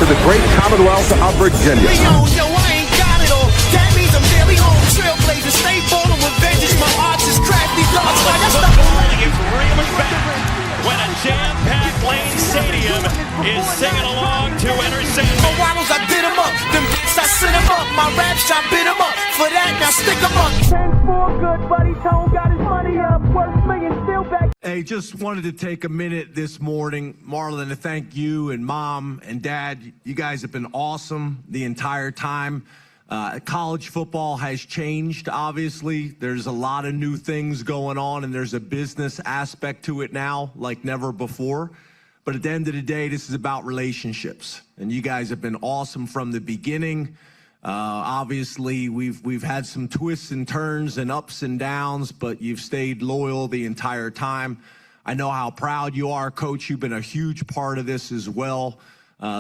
to the great Commonwealth of Virginia. Yo, I ain't got it all. That means I'm very home. Trailblazer, stay ballin' with vengeance. My arts is crafty. It's really bad when a jam-packed Lane Stadium is singing along to Enter Sandman. My waddles, I did 'em up. Them beats, I sent 'em up. My rap shot bit 'em up. For that, now stick 'em up. 10-4, good buddy. Tone got his money up. Worth million, still back. Hey, just wanted to take a minute this morning, Marlon, to thank you and Mom and Dad. You guys have been awesome the entire time. College football has changed, obviously. There's a lot of new things going on, and there's a business aspect to it now like never before. But at the end of the day, this is about relationships, and you guys have been awesome from the beginning. Obviously, we've had some twists and turns and ups and downs, but you've stayed loyal the entire time. I know how proud you are, Coach. You've been a huge part of this as well.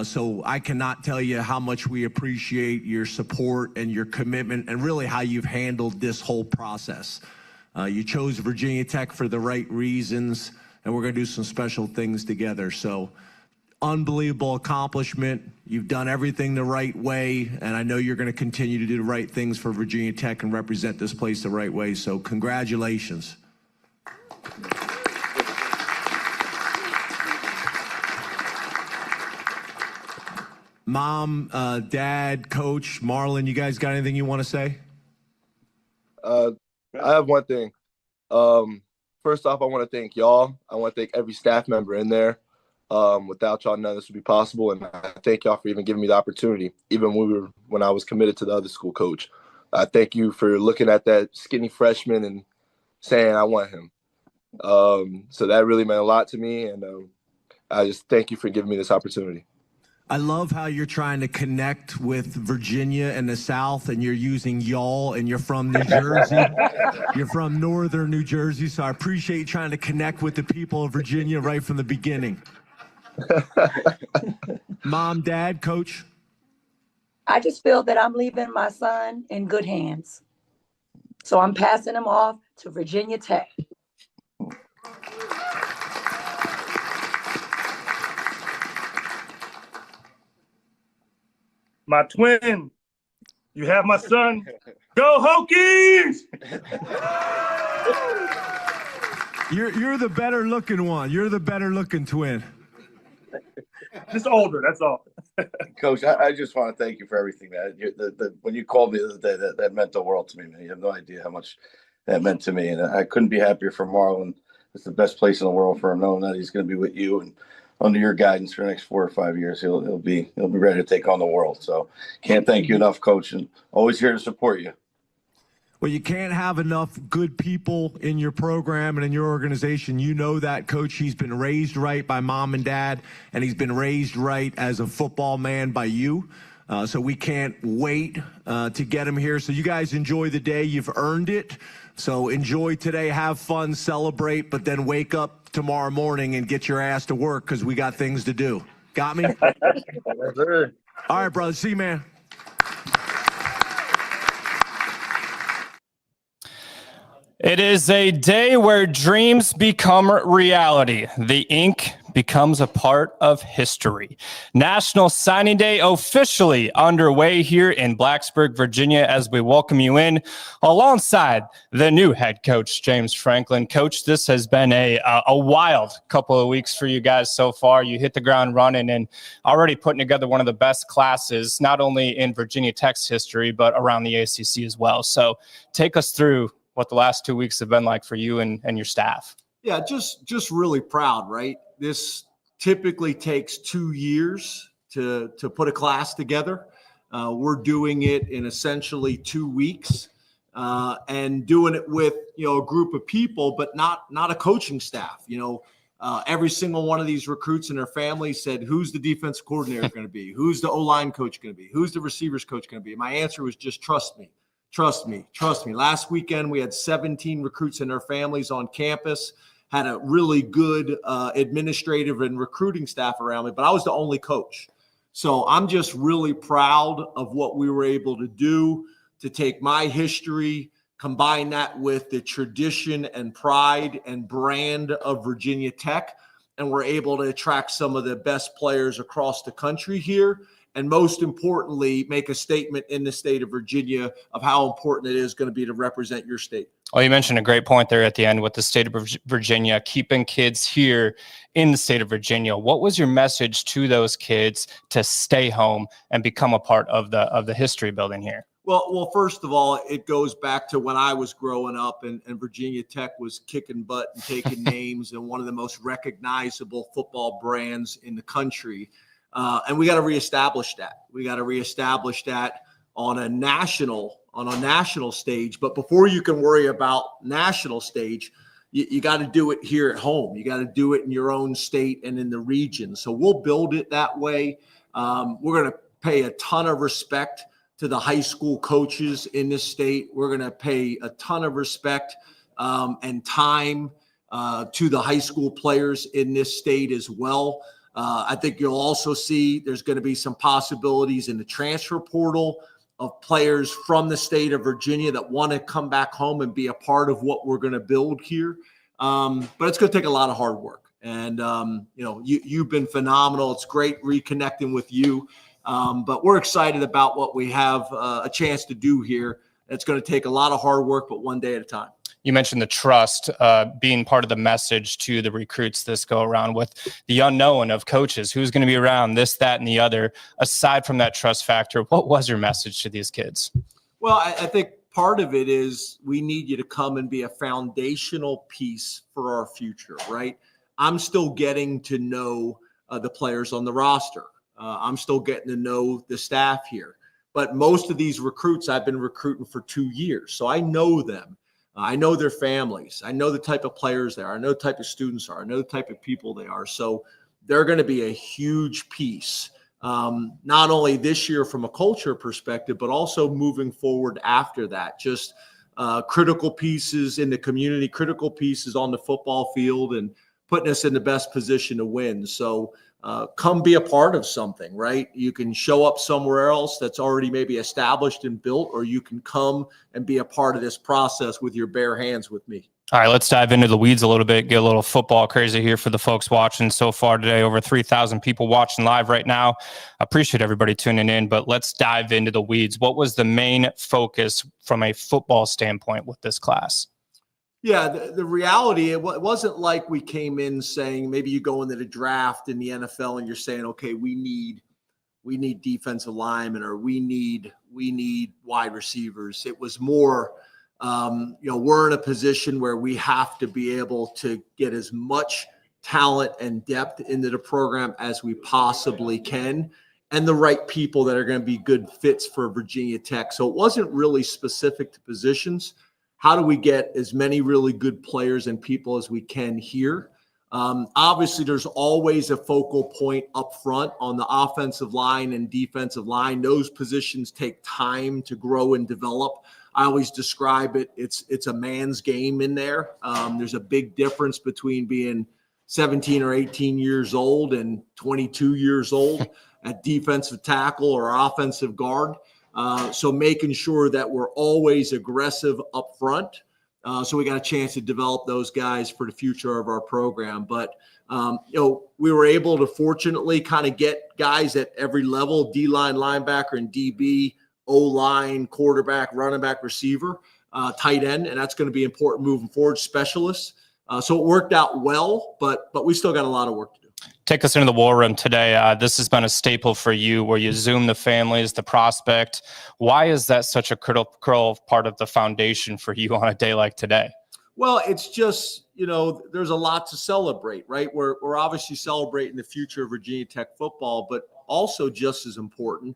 So I cannot tell you how much we appreciate your support and your commitment and really how you've handled this whole process. You chose Virginia Tech for the right reasons, and we're going to do some special things together. So unbelievable accomplishment. You've done everything the right way, and I know you're going to continue to do the right things for Virginia Tech and represent this place the right way. So congratulations. Mom, Dad, Coach, Marlon, you guys got anything you want to say? I have one thing. First off, I want to thank y'all. I want to thank every staff member in there. Without y'all, none of this would be possible. And I thank y'all for even giving me the opportunity, even when I was committed to the other school coach. I thank you for looking at that skinny freshman and saying, I want him. So that really meant a lot to me. And I just thank you for giving me this opportunity. I love how you're trying to connect with Virginia and the South, and you're using y'all, and you're from New Jersey. You're from northern New Jersey, so I appreciate you trying to connect with the people of Virginia right from the beginning. Mom, Dad, Coach? I just feel that I'm leaving my son in good hands. So I'm passing him off to Virginia Tech. My twin, you have my son. Go Hokies! You're the better looking one. You're the better looking twin. Just older, that's all. Coach, I just want to thank you for everything, man. When you called me the other day, that meant the world to me, man. You have no idea how much that meant to me. And I couldn't be happier for Marlon. It's the best place in the world for him, knowing that he's going to be with you and under your guidance for the next 4 or 5 years. He'll be ready to take on the world. So can't thank you enough, Coach, and always here to support you. Well, you can't have enough good people in your program and in your organization. You know that, Coach. He's been raised right by Mom and Dad, and he's been raised right as a football man by you. So we can't wait to get him here. So you guys enjoy the day. You've earned it. So enjoy today, have fun, celebrate, but then wake up tomorrow morning and get your ass to work because we got things to do. Got me? All right, brother. See you, man. It is a day where dreams become reality. The ink becomes a part of history. National Signing Day officially underway here in Blacksburg, Virginia, as we welcome you in alongside the new head coach, James Franklin. Coach, this has been a wild couple of weeks for you guys so far. You hit the ground running and already putting together one of the best classes, not only in Virginia Tech's history, but around the ACC as well. So take us through what the last 2 weeks have been like for you and your staff. Yeah, just really proud, right? This typically takes 2 years to put a class together. We're doing it in essentially 2 weeks and doing it with, a group of people, but not a coaching staff. Every single one of these recruits and their families said, who's the defense coordinator going to be? Who's the O-line coach going to be? Who's the receivers coach going to be? My answer was just trust me. Trust me. Last weekend, we had 17 recruits and their families on campus, had a really good administrative and recruiting staff around me, but I was the only coach. So I'm just really proud of what we were able to do to take my history, combine that with the tradition and pride and brand of Virginia Tech, and we're able to attract some of the best players across the country here. And most importantly, make a statement in the state of Virginia of how important it is going to be to represent your state. Well, you mentioned a great point there at the end with the state of Virginia, keeping kids here in the state of Virginia. What was your message to those kids to stay home and become a part of the history building here? Well, first of all, it goes back to when I was growing up and Virginia Tech was kicking butt and taking names and one of the most recognizable football brands in the country. And we got to reestablish that. We got to reestablish that on a national stage. But before you can worry about national stage, you got to do it here at home. You got to do it in your own state and in the region. So we'll build it that way. We're going to pay a ton of respect to the high school coaches in this state. We're going to pay a ton of respect and time to the high school players in this state as well. I think you'll also see there's going to be some possibilities in the transfer portal of players from the state of Virginia that want to come back home and be a part of what we're going to build here. But it's going to take a lot of hard work. And, you've been phenomenal. It's great reconnecting with you. But we're excited about what we have a chance to do here. It's going to take a lot of hard work, but one day at a time. You mentioned the trust being part of the message to the recruits this go around with the unknown of coaches, who's going to be around, this, that, and the other. Aside from that trust factor, what was your message to these kids? Well, I think part of it is we need you to come and be a foundational piece for our future, right? I'm still getting to know the players on the roster. I'm still getting to know the staff here. But most of these recruits, I've been recruiting for 2 years, so I know them. I know their families. I know the type of players they are. I know the type of students are. I know the type of people they are. So they're going to be a huge piece, not only this year from a culture perspective, but also moving forward after that. Just critical pieces in the community, critical pieces on the football field, and putting us in the best position to win. So come be a part of something, right? You can show up somewhere else that's already maybe established and built, or you can come and be a part of this process with your bare hands with me. All right, let's dive into the weeds a little bit, get a little football crazy here for the folks watching so far today. Over 3,000 people watching live right now. I appreciate everybody tuning in, but let's dive into the weeds. What was the main focus from a football standpoint with this class? Yeah, the reality, it wasn't like we came in saying, maybe you go into the draft in the NFL and you're saying, okay, we need defensive linemen, or we need wide receivers. It was more, we're in a position where we have to be able to get as much talent and depth into the program as we possibly can, and the right people that are going to be good fits for Virginia Tech. So it wasn't really specific to positions. How do we get as many really good players and people as we can here? Obviously, there's always a focal point up front on the offensive line and defensive line. Those positions take time to grow and develop. I always describe it's a man's game in there. There's a big difference between being 17 or 18 years old and 22 years old at defensive tackle or offensive guard. So making sure that we're always aggressive up front. So we got a chance to develop those guys for the future of our program. But, we were able to fortunately kind of get guys at every level, D-line, linebacker, and DB, O-line, quarterback, running back, receiver, tight end. And that's going to be important moving forward, specialists. So it worked out well, but we still got a lot of work to do. Take us into the war room today. This has been a staple for you, where you Zoom the families, the prospect. Why is that such a critical part of the foundation for you on a day like today? Well, it's just, there's a lot to celebrate, right? We're obviously celebrating the future of Virginia Tech football, but also just as important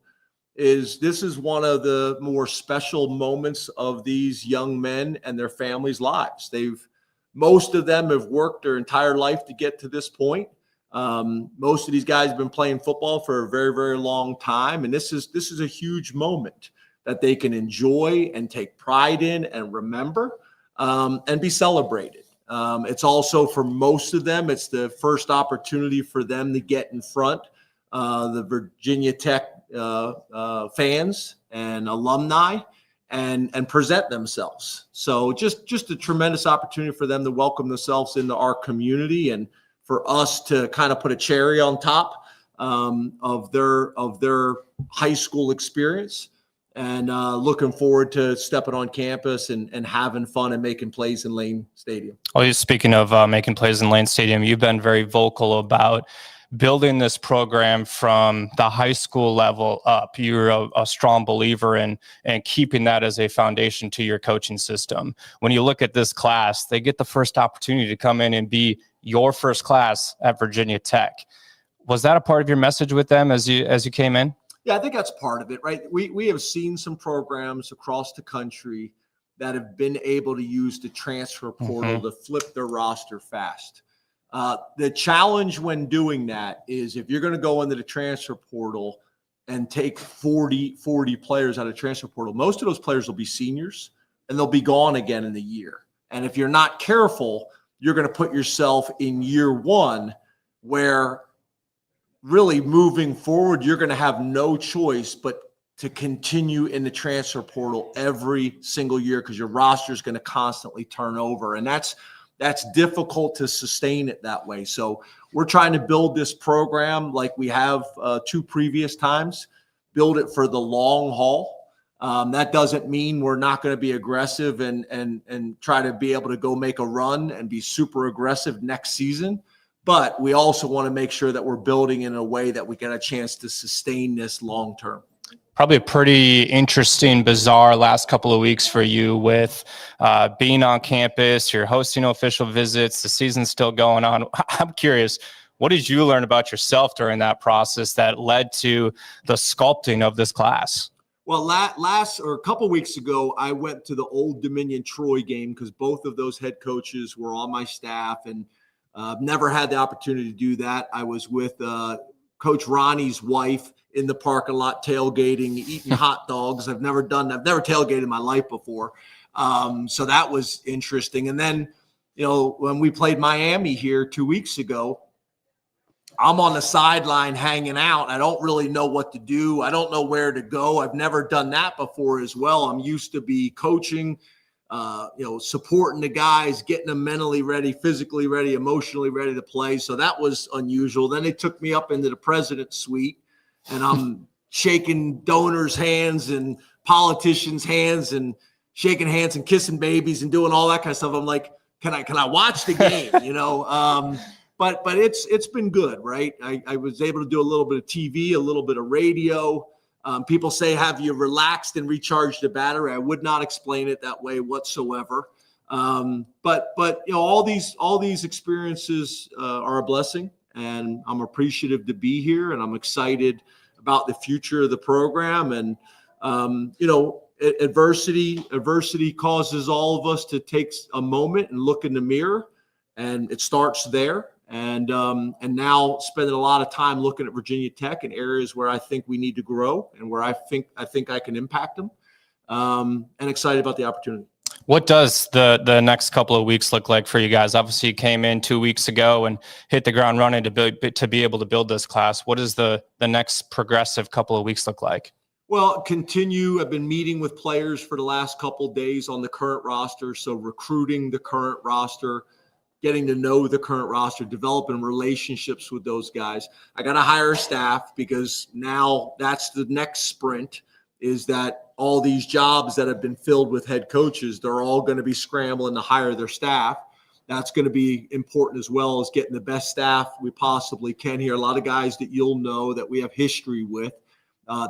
is this is one of the more special moments of these young men and their families' lives. Most of them have worked their entire life to get to this point. Most of these guys have been playing football for a very, very long time. And this is a huge moment that they can enjoy and take pride in and remember, and be celebrated. It's also, for most of them, it's the first opportunity for them to get in front the Virginia Tech fans and alumni and present themselves. So just a tremendous opportunity for them to welcome themselves into our community and for us to kind of put a cherry on top of their high school experience. And looking forward to stepping on campus and having fun and making plays in Lane Stadium. Well, speaking of making plays in Lane Stadium, you've been very vocal about building this program from the high school level up. You're a strong believer in keeping that as a foundation to your coaching system. When you look at this class, they get the first opportunity to come in and be your first class at Virginia Tech. Was that a part of your message with them as you came in? Yeah, I think that's part of it, right? We have seen some programs across the country that have been able to use the transfer portal to flip their roster fast. The challenge when doing that is if you're going to go into the transfer portal and take 40 players out of transfer portal, most of those players will be seniors and they'll be gone again in a year. And if you're not careful, you're going to put yourself in year one where really moving forward, you're going to have no choice but to continue in the transfer portal every single year because your roster is going to constantly turn over. And that's difficult to sustain it that way. So we're trying to build this program like we have 2 previous times, build it for the long haul. That doesn't mean we're not going to be aggressive and try to be able to go make a run and be super aggressive next season. But we also want to make sure that we're building in a way that we get a chance to sustain this long term. Probably a pretty interesting, bizarre last couple of weeks for you with being on campus. You're hosting official visits. The season's still going on. I'm curious, what did you learn about yourself during that process that led to the sculpting of this class? Well, a couple weeks ago, I went to the Old Dominion Troy game because both of those head coaches were on my staff, and I've never had the opportunity to do that. I was with Coach Ronnie's wife in the parking lot tailgating, eating hot dogs. I've never tailgated in my life before. So that was interesting. And then, when we played Miami here 2 weeks ago, I'm on the sideline hanging out. I don't really know what to do. I don't know where to go. I've never done that before as well. I'm used to be coaching, supporting the guys, getting them mentally ready, physically ready, emotionally ready to play. So that was unusual. Then they took me up into the president's suite, and I'm shaking donors' hands and politicians' hands and shaking hands and kissing babies and doing all that kind of stuff. I'm like, can I watch the game? But it's been good, right? I was able to do a little bit of TV, a little bit of radio. People say, have you relaxed and recharged the battery? I would not explain it that way whatsoever. But all these experiences are a blessing, and I'm appreciative to be here, and I'm excited about the future of the program. And adversity causes all of us to take a moment and look in the mirror, and it starts there. And now spending a lot of time looking at Virginia Tech in areas where I think we need to grow and where I think I can impact them, and excited about the opportunity. What does the next couple of weeks look like for you guys? Obviously, you came in 2 weeks ago and hit the ground running to be able to build this class. What does the next progressive couple of weeks look like? Well, continue. I've been meeting with players for the last couple of days on the current roster, so recruiting the current roster, getting to know the current roster, developing relationships with those guys. I got to hire a staff because now that's the next sprint, is that all these jobs that have been filled with head coaches, they're all going to be scrambling to hire their staff. That's going to be important, as well as getting the best staff we possibly can here. A lot of guys that you'll know that we have history with.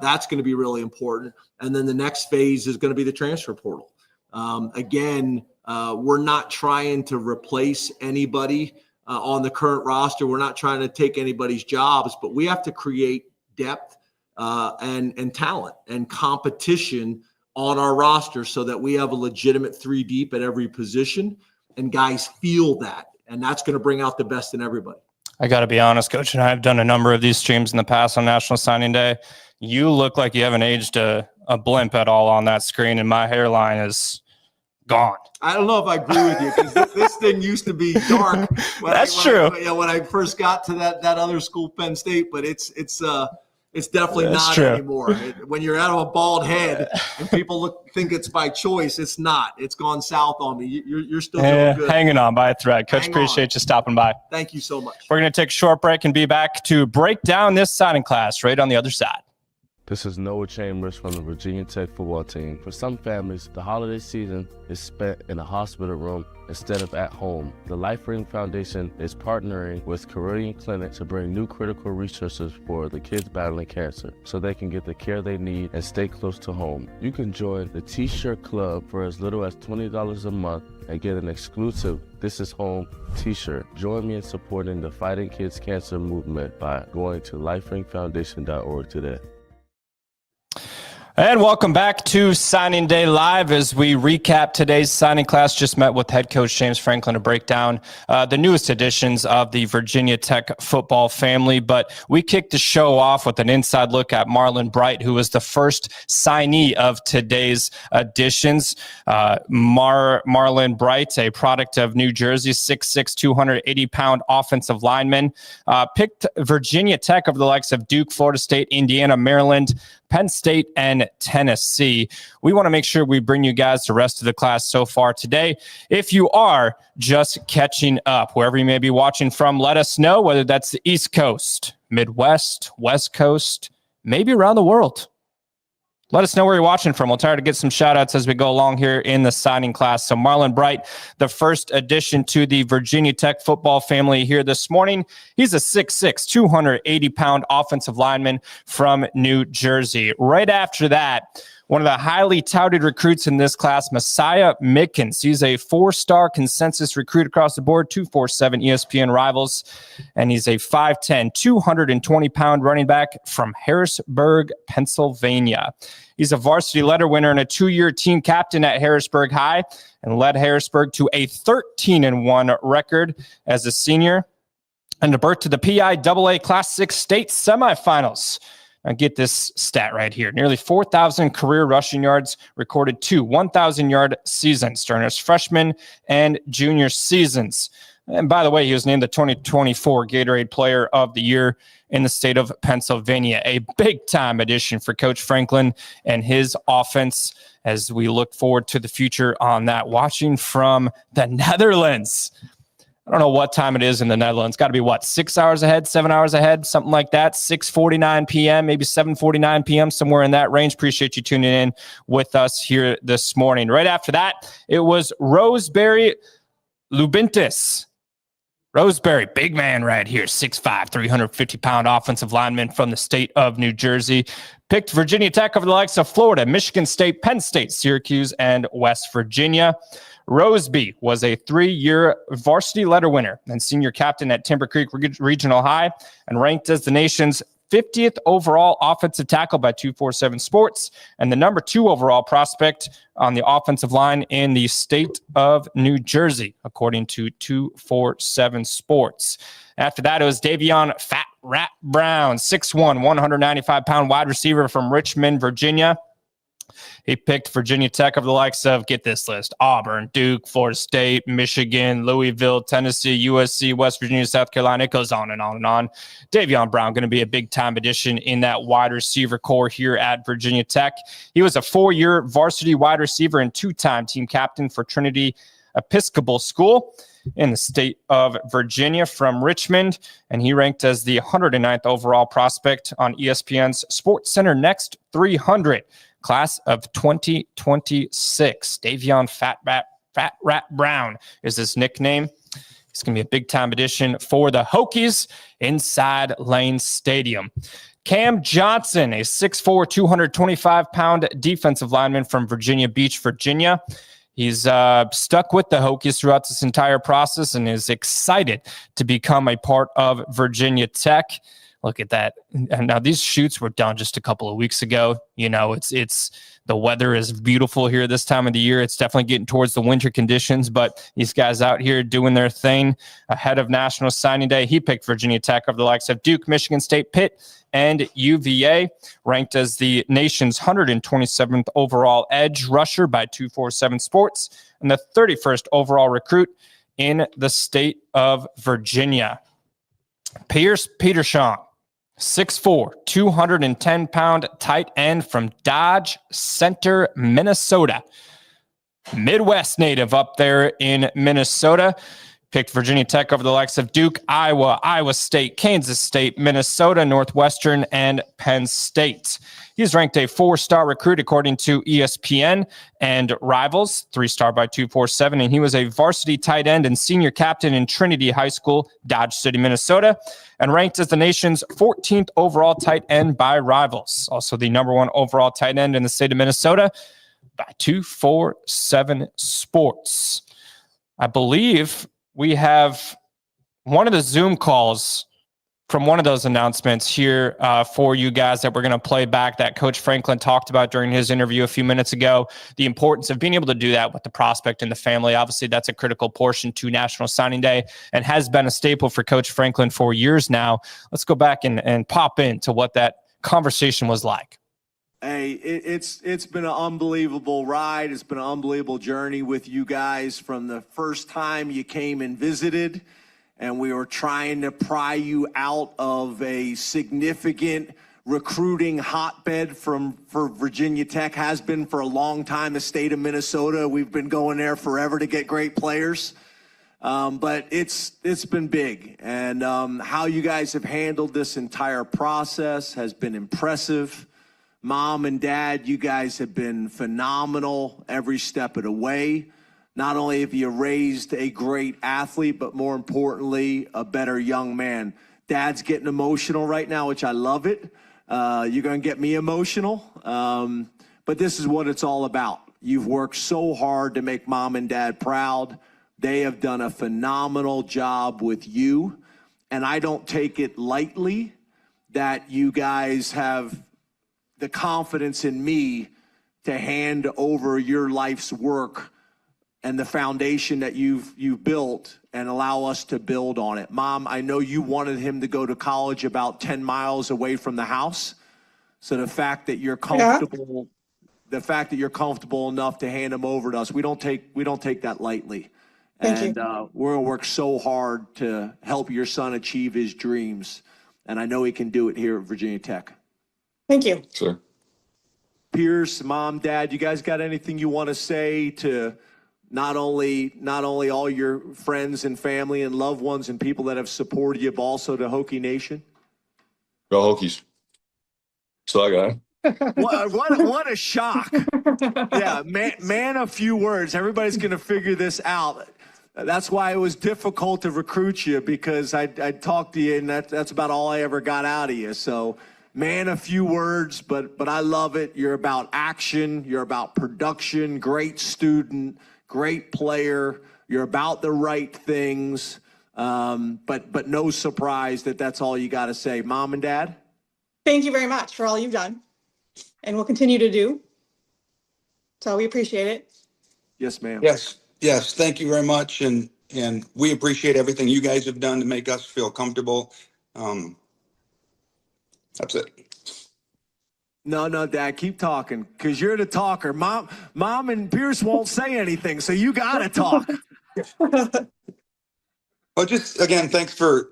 That's going to be really important. And then the next phase is going to be the transfer portal. We're not trying to replace anybody on the current roster. We're not trying to take anybody's jobs, but we have to create depth and talent and competition on our roster so that we have a legitimate 3 deep at every position, and guys feel that. And that's going to bring out the best in everybody. I got to be honest, Coach, and I've done a number of these streams in the past on National Signing Day. You look like you haven't aged a blimp at all on that screen, and my hairline is gone. I don't know if I agree with you, because this thing used to be dark. That's true. When I first got to that other school, Penn State, but it's It's definitely That's not true. anymore. When you're out of a bald head and people think it's by choice, it's not. It's gone south on me. You're still doing good. Hanging on by a thread. Coach, Hang appreciate on. you stopping by. Thank you so much. We're going to take a short break and be back to break down this signing class right on the other side. This is Noah Chambers from the Virginia Tech football team. For some families, the holiday season is spent in a hospital room instead of at home. The LifeRing Foundation is partnering with Caribbean Clinic to bring new critical resources for the kids battling cancer so they can get the care they need and stay close to home. You can join the T-shirt club for as little as $20 a month and get an exclusive This Is Home t-shirt. Join me in supporting the Fighting Kids Cancer movement by going to liferingfoundation.org today. And welcome back to Signing Day Live as we recap today's signing class. Just met with head coach James Franklin to break down the newest additions of the Virginia Tech football family. But we kicked the show off with an inside look at Marlon Bright, who was the first signee of today's additions. Marlon Bright, a product of New Jersey, 6'6", 280-pound offensive lineman, picked Virginia Tech over the likes of Duke, Florida State, Indiana, Maryland, Penn State, and Tennessee. We want to make sure we bring you guys the rest of the class so far today. If you are just catching up, wherever you may be watching from, let us know, whether that's the East Coast, Midwest, West Coast, maybe around the world. Let us know where you're watching from. We'll try to get some shout-outs as we go along here in the signing class. So Marlon Bright, the first addition to the Virginia Tech football family here this morning. He's a 6'6", 280-pound offensive lineman from New Jersey. Right after that, one of the highly touted recruits in this class, Messiah Mickens. He's a 4-star consensus recruit across the board, 247 ESPN rivals, and he's a 5'10", 220-pound running back from Harrisburg, Pennsylvania. He's a varsity letter winner and a 2-year team captain at Harrisburg High and led Harrisburg to a 13-1 record as a senior and a berth to the PIAA Class 6 state semifinals. Now get this stat right here. Nearly 4,000 career rushing yards, recorded 2 1,000-yard seasons during his freshman and junior seasons. And by the way, he was named the 2024 Gatorade Player of the Year in the state of Pennsylvania. A big-time addition for Coach Franklin and his offense as we look forward to the future on that. Watching from the Netherlands. I don't know what time it is in the Netherlands. Got to be, 6 hours ahead, 7 hours ahead, something like that. 6:49 p.m., maybe 7:49 p.m., somewhere in that range. Appreciate you tuning in with us here this morning. Right after that, it was Roseberry Lubintis. Roseberry, big man right here, 6'5", 350-pound offensive lineman from the state of New Jersey. Picked Virginia Tech over the likes of Florida, Michigan State, Penn State, Syracuse, and West Virginia. Roseby was a 3-year varsity letter winner and senior captain at Timber Creek Regional High and ranked as the nation's 50th overall offensive tackle by 247 Sports and the number 2 overall prospect on the offensive line in the state of New Jersey, according to 247 Sports. After that, it was Davion Fat Rat Brown, 6'1", 195-pound wide receiver from Richmond, Virginia. He picked Virginia Tech over the likes of, get this list, Auburn, Duke, Florida State, Michigan, Louisville, Tennessee, USC, West Virginia, South Carolina. It goes on and on and on. Davion Brown going to be a big-time addition in that wide receiver core here at Virginia Tech. He was a 4-year varsity wide receiver and 2-time team captain for Trinity Episcopal School in the state of Virginia from Richmond, and he ranked as the 109th overall prospect on ESPN's SportsCenter Next 300. Class of 2026. Davion Fat Rat Brown is his nickname. He's going to be a big-time addition for the Hokies inside Lane Stadium. Cam Johnson, a 6'4", 225-pound defensive lineman from Virginia Beach, Virginia. He's stuck with the Hokies throughout this entire process and is excited to become a part of Virginia Tech. Look at that. And now these shoots were done just a couple of weeks ago. You know, it's the weather is beautiful here this time of the year. It's definitely getting towards the winter conditions, but these guys out here doing their thing ahead of National Signing Day. He picked Virginia Tech over the likes of Duke, Michigan State, Pitt, and UVA, ranked as the nation's 127th overall edge rusher by 247 Sports and the 31st overall recruit in the state of Virginia. Pierce Petersham, 6'4", 210-pound tight end from Dodge Center, Minnesota. Midwest native up there in Minnesota. Picked Virginia Tech over the likes of Duke, Iowa, Iowa State, Kansas State, Minnesota, Northwestern, and Penn State. He's ranked a 4-star recruit according to ESPN and Rivals, 3-star by 247, and he was a varsity tight end and senior captain in Trinity High School, Dodge City, Minnesota, and ranked as the nation's 14th overall tight end by Rivals. Also the number 1 overall tight end in the state of Minnesota by 247 Sports. I believe we have one of the Zoom calls from one of those announcements here for you guys that we're going to play back that Coach Franklin talked about during his interview a few minutes ago. The importance of being able to do that with the prospect and the family. Obviously, that's a critical portion to National Signing Day and has been a staple for Coach Franklin for years now. Let's go back and pop into what that conversation was like. Hey, it's been an unbelievable ride. It's been an unbelievable journey with you guys from the first time you came and visited, and we were trying to pry you out of a significant recruiting hotbed for Virginia Tech. Has been for a long time, the state of Minnesota. We've been going there forever to get great players. But it's been big, and how you guys have handled this entire process has been impressive. Mom and Dad, you guys have been phenomenal every step of the way. Not only have you raised a great athlete, but more importantly, a better young man. Dad's getting emotional right now, which I love it. You're going to get me emotional. But this is what it's all about. You've worked so hard to make Mom and Dad proud. They have done a phenomenal job with you. And I don't take it lightly that you guys have the confidence in me to hand over your life's work and the foundation that you've built and allow us to build on it. Mom, I know you wanted him to go to college about 10 miles away from the house. So the fact that you're comfortable, the fact that you're comfortable enough to hand him over to us, we don't take that lightly. Thank you. We're gonna work so hard to help your son achieve his dreams. And I know he can do it here at Virginia Tech. Thank you. Sure. Pierce, Mom, Dad, you guys got anything you want to say to not only all your friends and family and loved ones and people that have supported you, but also to Hokie Nation? Go Hokies. So I got. What a shock. Yeah, man, a few words. Everybody's going to figure this out. That's why it was difficult to recruit you, because I talked to you, and that's about all I ever got out of you. So, man, a few words, but I love it. You're about action. You're about production. Great student, great player. You're about the right things. But no surprise that's all you got to say. Mom and Dad? Thank you very much for all you've done and will continue to do. So we appreciate it. Yes, ma'am. Yes. Thank you very much. And we appreciate everything you guys have done to make us feel comfortable. That's it. No, Dad, keep talking, because you're the talker. Mom and Pierce won't say anything, so you got to talk. Well, just again, thanks for,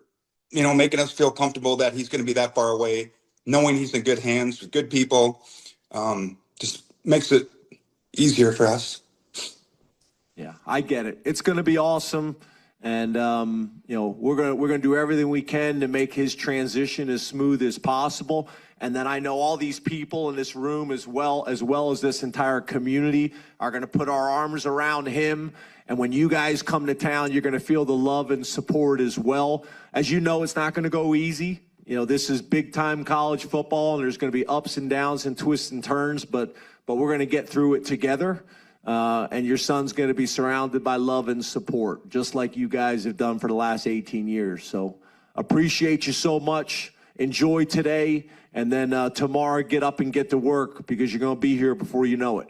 making us feel comfortable that he's going to be that far away, knowing he's in good hands with good people. Just makes it easier for us. Yeah, I get it. It's going to be awesome. And, we're going to do everything we can to make his transition as smooth as possible. And then I know all these people in this room, as well as this entire community, are going to put our arms around him. And when you guys come to town, you're going to feel the love and support as well. As you know, it's not going to go easy. This is big time college football, and there's going to be ups and downs and twists and turns, but we're going to get through it together. And your son's going to be surrounded by love and support, just like you guys have done for the last 18 years. So appreciate you so much. Enjoy today. And then tomorrow, get up and get to work, because you're going to be here before you know it.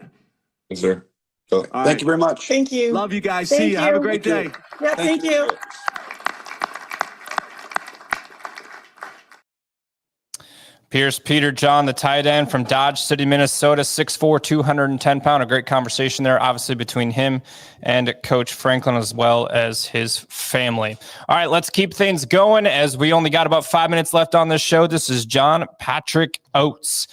Yes, sir. So, Thank you very much. Thank you. Love you guys. See you. Have a great day. Yeah, thank you. Pierce Peter John, the tight end from Dodge City, Minnesota, 6'4", 210 pound. A great conversation there, obviously, between him and Coach Franklin as well as his family. All right, let's keep things going as we only got about 5 minutes left on this show. This is John Patrick Oates.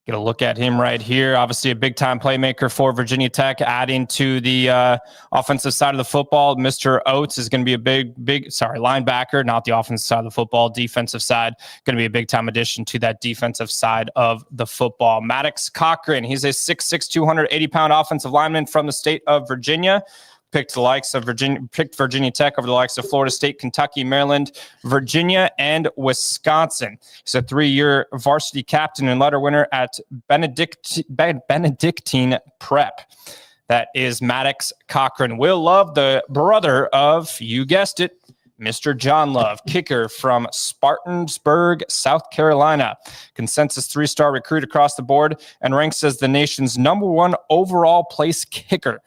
Get a look at him right here. Obviously, a big-time playmaker for Virginia Tech, adding to the offensive side of the football. Mr. Oates is going to be a big linebacker, not the offensive side of the football, defensive side. Going to be a big-time addition to that defensive side of the football. Maddox Cochran, he's a 6'6", 280-pound offensive lineman from the state of Virginia. Picked Virginia Tech over the likes of Florida State, Kentucky, Maryland, Virginia, and Wisconsin. He's a 3-year varsity captain and letter winner at Benedictine Prep. That is Maddox Cochran. Will Love, the brother of, you guessed it, Mr. John Love, kicker from Spartansburg, South Carolina. Consensus 3-star recruit across the board and ranks as the nation's #1 overall place kicker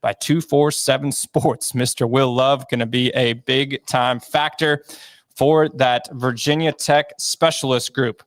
by 247 Sports. Mr. Will Love going to be a big-time factor for that Virginia Tech specialist group.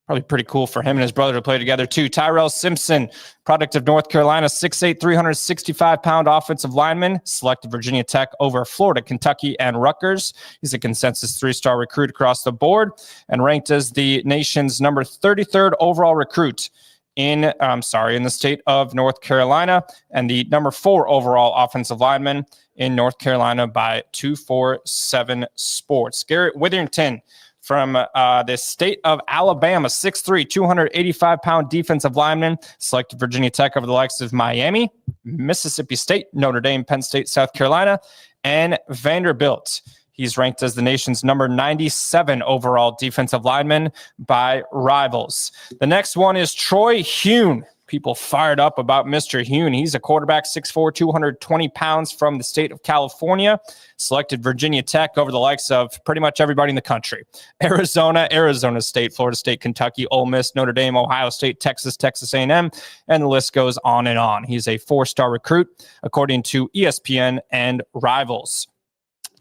Probably pretty cool for him and his brother to play together, too. Tyrell Simpson, product of North Carolina, 6'8", 365-pound offensive lineman, selected Virginia Tech over Florida, Kentucky, and Rutgers. He's a consensus 3-star recruit across the board and ranked as the nation's number 33rd overall recruit in the state of North Carolina, and the number 4 overall offensive lineman in North Carolina by 247 Sports. Garrett Witherington from the state of Alabama, 6'3", 285-pound defensive lineman, selected Virginia Tech over the likes of Miami, Mississippi State, Notre Dame, Penn State, South Carolina, and Vanderbilt. He's ranked as the nation's number 97 overall defensive lineman by Rivals. The next one is Troy Hune. People fired up about Mr. Hune. He's a quarterback, 6'4", 220 pounds from the state of California. Selected Virginia Tech over the likes of pretty much everybody in the country. Arizona, Arizona State, Florida State, Kentucky, Ole Miss, Notre Dame, Ohio State, Texas, Texas A&M, and the list goes on and on. He's a 4-star recruit, according to ESPN and Rivals.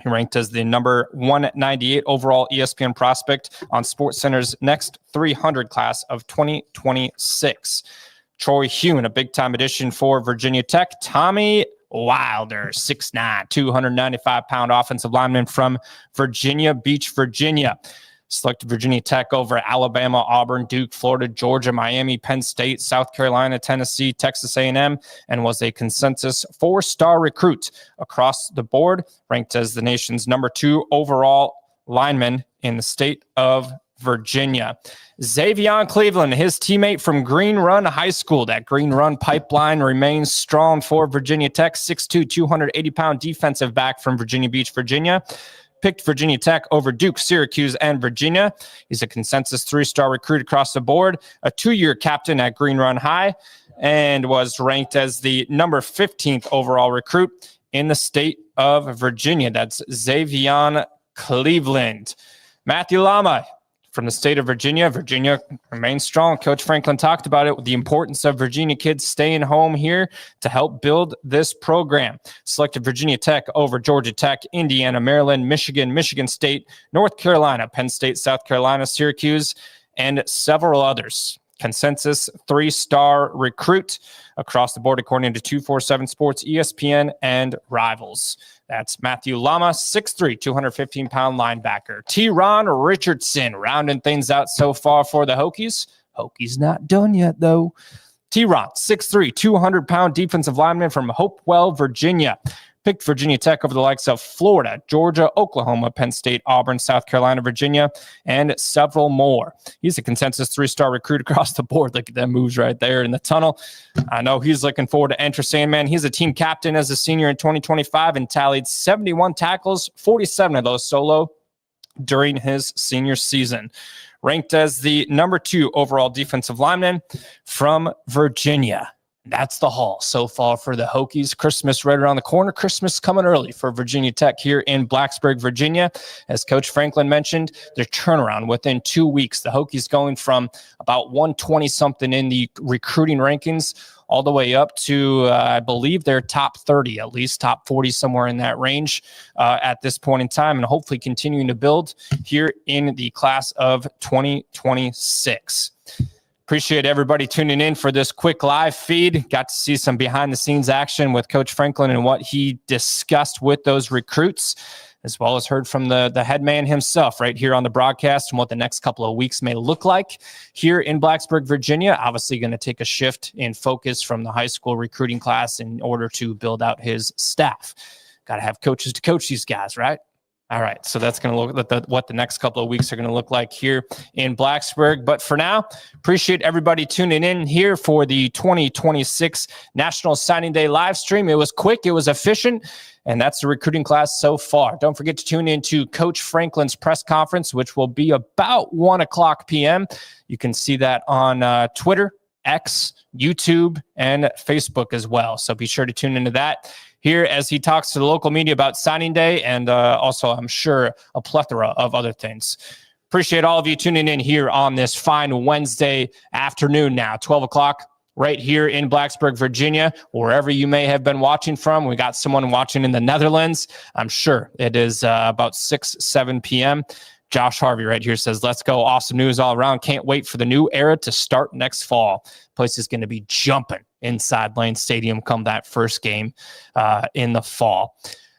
He ranked as the number 198 overall ESPN prospect on SportsCenter's next 300 class of 2026. Troy Hune, a big-time addition for Virginia Tech. Tommy Wilder, 6'9", 295-pound offensive lineman from Virginia Beach, Virginia. Selected Virginia Tech over Alabama, Auburn, Duke, Florida, Georgia, Miami, Penn State, South Carolina, Tennessee, Texas A&M, and was a consensus 4-star recruit across the board, ranked as the nation's number 2 overall lineman in the state of Virginia. Xavion Cleveland, his teammate from Green Run High School. That Green Run pipeline remains strong for Virginia Tech. 6'2", 280-pound defensive back from Virginia Beach, Virginia. Picked Virginia Tech over Duke, Syracuse, and Virginia. He's a consensus 3-star recruit across the board, a 2-year captain at Green Run High, and was ranked as the number 15th overall recruit in the state of Virginia. That's Xavion Cleveland. Matthew Lama from the state of Virginia. Virginia remains strong. Coach Franklin talked about it, with the importance of Virginia kids staying home here to help build this program. Selected Virginia Tech over Georgia Tech, Indiana, Maryland, Michigan, Michigan State, North Carolina, Penn State, South Carolina, Syracuse, and several others. Consensus 3-star recruit across the board, according to 247 Sports, ESPN, and Rivals. That's Matthew Lama, 6'3", 215-pound linebacker. T-Ron Richardson rounding things out so far for the Hokies. Hokies not done yet, though. T-Ron, 6'3", 200-pound defensive lineman from Hopewell, Virginia. Picked Virginia Tech over the likes of Florida, Georgia, Oklahoma, Penn State, Auburn, South Carolina, Virginia, and several more. He's a consensus 3-star recruit across the board. Look at them moves right there in the tunnel. I know he's looking forward to Enter Sandman. He's a team captain as a senior in 2025 and tallied 71 tackles, 47 of those solo during his senior season. Ranked as the number 2 overall defensive lineman from Virginia. That's the haul so far for the Hokies. Christmas right around the corner. Christmas coming early for Virginia Tech here in Blacksburg, Virginia. As Coach Franklin mentioned, their turnaround within 2 weeks. The Hokies going from about 120-something in the recruiting rankings all the way up to, I believe, they're top 30, at least top 40, somewhere in that range at this point in time, and hopefully continuing to build here in the class of 2026. Appreciate everybody tuning in for this quick live feed. Got to see some behind-the-scenes action with Coach Franklin and what he discussed with those recruits, as well as heard from the head man himself right here on the broadcast and what the next couple of weeks may look like here in Blacksburg, Virginia. Obviously going to take a shift in focus from the high school recruiting class in order to build out his staff. Got to have coaches to coach these guys, right? All right, so that's going to look at what the next couple of weeks are going to look like here in Blacksburg. But for now, appreciate everybody tuning in here for the 2026 National Signing Day live stream. It was quick, it was efficient, and that's the recruiting class so far. Don't forget to tune in to Coach Franklin's press conference, which will be about 1 o'clock p.m. You can see that on Twitter, X, YouTube, and Facebook as well. So be sure to tune into that here as he talks to the local media about signing day and also, I'm sure, a plethora of other things. Appreciate all of you tuning in here on this fine Wednesday afternoon now, 12 o'clock, right here in Blacksburg, Virginia, wherever you may have been watching from. We got someone watching in the Netherlands. I'm sure it is about 6, 7 p.m. Josh Harvey right here says, let's go. Awesome news all around. Can't wait for the new era to start next fall. Place is going to be jumping inside Lane Stadium come that first game in the fall.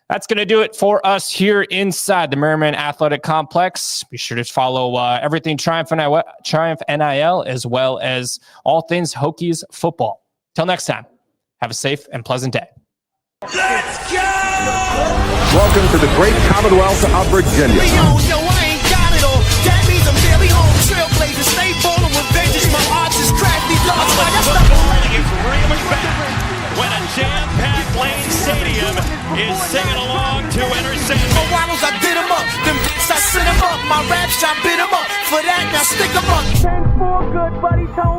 That's going to do it for us here inside the Merriman Athletic Complex. Be sure to follow everything Triumph NIL, as well as all things Hokies football. Till next time, have a safe and pleasant day. Let's go! Welcome to the great Commonwealth of Virginia. Yo, I ain't got it all. That means I'm barely home. Trailblazers, stay ballin' with vengeance. My arts is crafty. It's really back when a jam-packed Lane Stadium is singing along to Enter Sandman. My waddles, I did them up. Them bits, I sent them up. My rap shot bit them up. For that, now stick them up. 10-4, good buddy, tone.